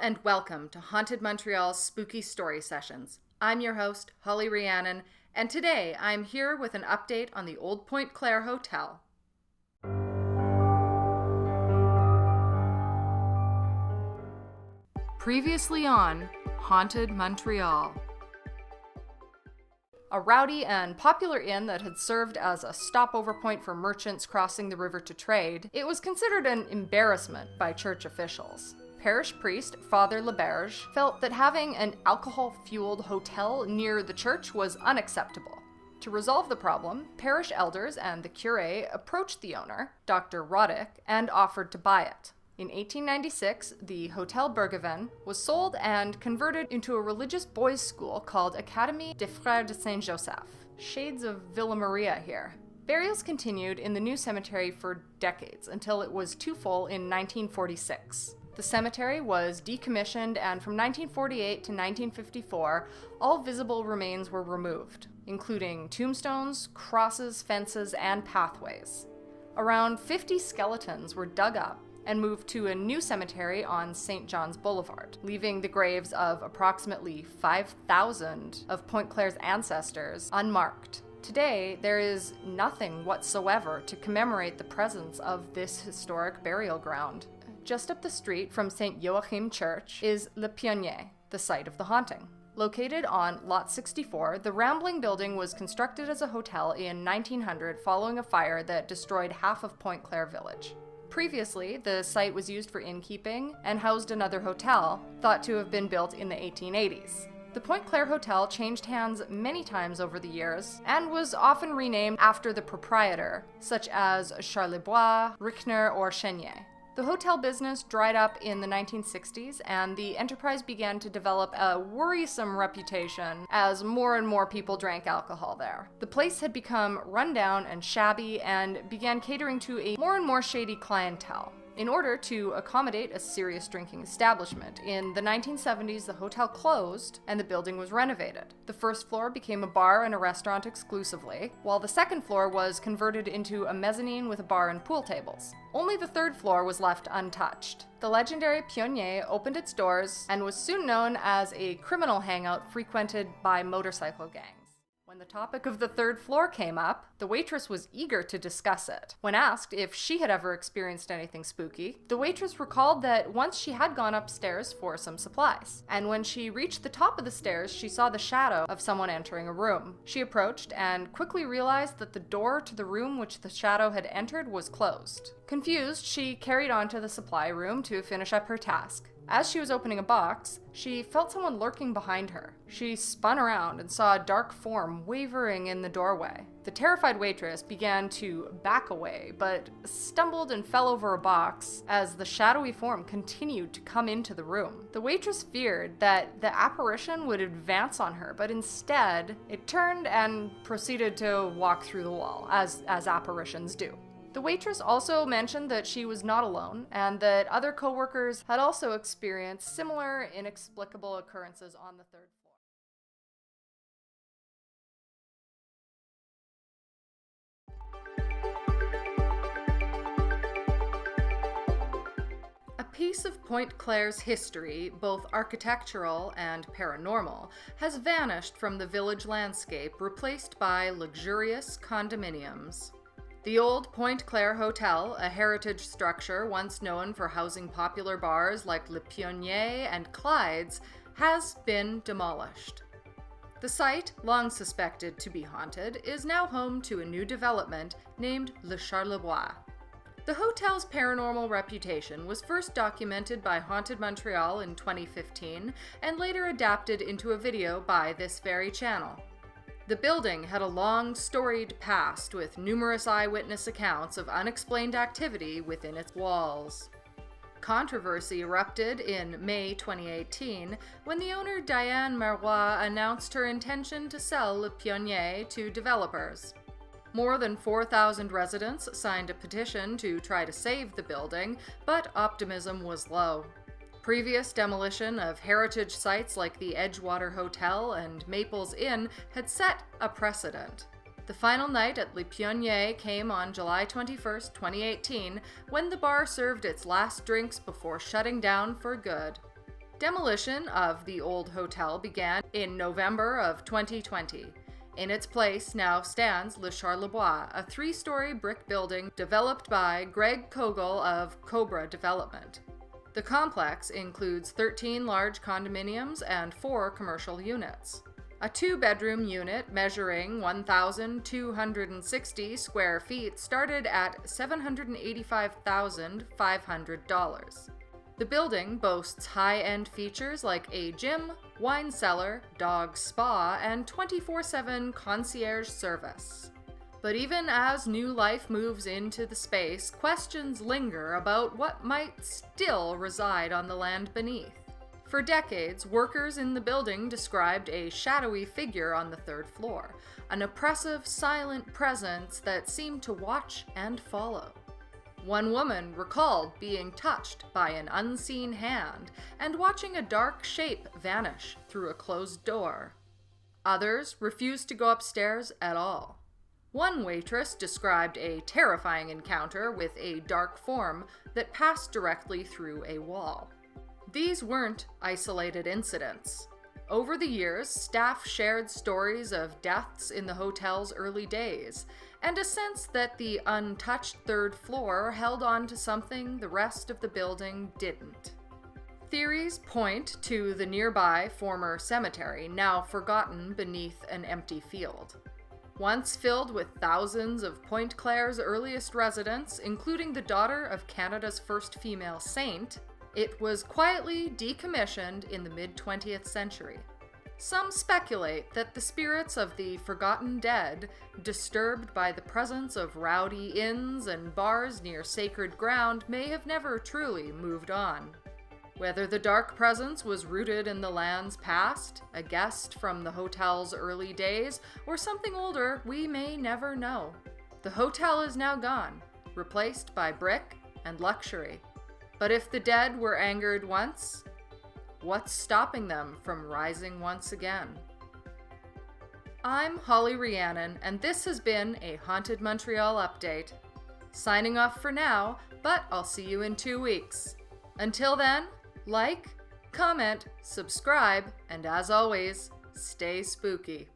and welcome to Haunted Montreal's Spooky Story Sessions. I'm your host, Holly Rhiannon, and today I'm here with an update on the old Pointe Claire Hotel. Previously on Haunted Montreal. A rowdy and popular inn that had served as a stopover point for merchants crossing the river to trade, it was considered an embarrassment by church officials. Parish priest Father Laberge felt that having an alcohol-fueled hotel near the church was unacceptable. To resolve the problem, parish elders and the curé approached the owner, Dr. Roddick, and offered to buy it. In 1896, the Hotel Bergevin was sold and converted into a religious boys' school called Académie des Frères de Saint-Joseph. Shades of Villa Maria here. Burials continued in the new cemetery for decades until it was too full in 1946. The cemetery was decommissioned, and from 1948 to 1954, all visible remains were removed, including tombstones, crosses, fences, and pathways. Around 50 skeletons were dug up and moved to a new cemetery on St. John's Boulevard, leaving the graves of approximately 5,000 of Pointe Claire's ancestors unmarked. Today, there is nothing whatsoever to commemorate the presence of this historic burial ground. Just up the street from St. Joachim Church is Le Pionnier, the site of the haunting. Located on Lot 64, the rambling building was constructed as a hotel in 1900 following a fire that destroyed half of Pointe Claire Village. Previously, the site was used for innkeeping and housed another hotel, thought to have been built in the 1880s. The Pointe Claire Hotel changed hands many times over the years and was often renamed after the proprietor, such as Charlebois, Richner, or Chenier. The hotel business dried up in the 1960s, and the enterprise began to develop a worrisome reputation as more and more people drank alcohol there. The place had become rundown and shabby and began catering to a more and more shady clientele. In order to accommodate a serious drinking establishment, in the 1970s the hotel closed and the building was renovated. The first floor became a bar and a restaurant exclusively, while the second floor was converted into a mezzanine with a bar and pool tables. Only the third floor was left untouched. The legendary Pionnier opened its doors and was soon known as a criminal hangout frequented by motorcycle gangs. When the topic of the third floor came up, the waitress was eager to discuss it. When asked if she had ever experienced anything spooky, the waitress recalled that once she had gone upstairs for some supplies, and when she reached the top of the stairs, she saw the shadow of someone entering a room. She approached and quickly realized that the door to the room which the shadow had entered was closed. Confused, she carried on to the supply room to finish up her task. As she was opening a box, she felt someone lurking behind her. She spun around and saw a dark form wavering in the doorway. The terrified waitress began to back away, but stumbled and fell over a box as the shadowy form continued to come into the room. The waitress feared that the apparition would advance on her, but instead, it turned and proceeded to walk through the wall, as apparitions do. The waitress also mentioned that she was not alone, and that other co-workers had also experienced similar inexplicable occurrences on the third floor. A piece of Pointe Claire's history, both architectural and paranormal, has vanished from the village landscape, replaced by luxurious condominiums. The old Pointe Claire Hotel, a heritage structure once known for housing popular bars like Le Pionnier and Clyde's, has been demolished. The site, long suspected to be haunted, is now home to a new development named Le Charlebois. The hotel's paranormal reputation was first documented by Haunted Montreal in 2015 and later adapted into a video by this very channel. The building had a long, storied past with numerous eyewitness accounts of unexplained activity within its walls. Controversy erupted in May 2018 when the owner Diane Marois announced her intention to sell Le Pionnier to developers. More than 4,000 residents signed a petition to try to save the building, but optimism was low. Previous demolition of heritage sites like the Edgewater Hotel and Maples Inn had set a precedent. The final night at Le Pionnier came on July 21, 2018, when the bar served its last drinks before shutting down for good. Demolition of the old hotel began in November of 2020. In its place now stands Le Charlebois, a 3-story brick building developed by Greg Kogel of Cobra Development. The complex includes 13 large condominiums and 4 commercial units. A 2-bedroom unit measuring 1,260 square feet started at $785,500. The building boasts high-end features like a gym, wine cellar, dog spa, and 24/7 concierge service. But even as new life moves into the space, questions linger about what might still reside on the land beneath. For decades, workers in the building described a shadowy figure on the 3rd floor, an oppressive, silent presence that seemed to watch and follow. One woman recalled being touched by an unseen hand and watching a dark shape vanish through a closed door. Others refused to go upstairs at all. One waitress described a terrifying encounter with a dark form that passed directly through a wall. These weren't isolated incidents. Over the years, staff shared stories of deaths in the hotel's early days, and a sense that the untouched 3rd floor held on to something the rest of the building didn't. Theories point to the nearby former cemetery, now forgotten beneath an empty field. Once filled with thousands of Pointe Claire's earliest residents, including the daughter of Canada's first female saint, it was quietly decommissioned in the mid-20th century. Some speculate that the spirits of the forgotten dead, disturbed by the presence of rowdy inns and bars near sacred ground, may have never truly moved on. Whether the dark presence was rooted in the land's past, a guest from the hotel's early days, or something older, we may never know. The hotel is now gone, replaced by brick and luxury. But if the dead were angered once, what's stopping them from rising once again? I'm Holly Rhiannon, and this has been a Haunted Montreal update. Signing off for now, but I'll see you in 2 weeks. Until then, like, comment, subscribe, and as always, stay spooky.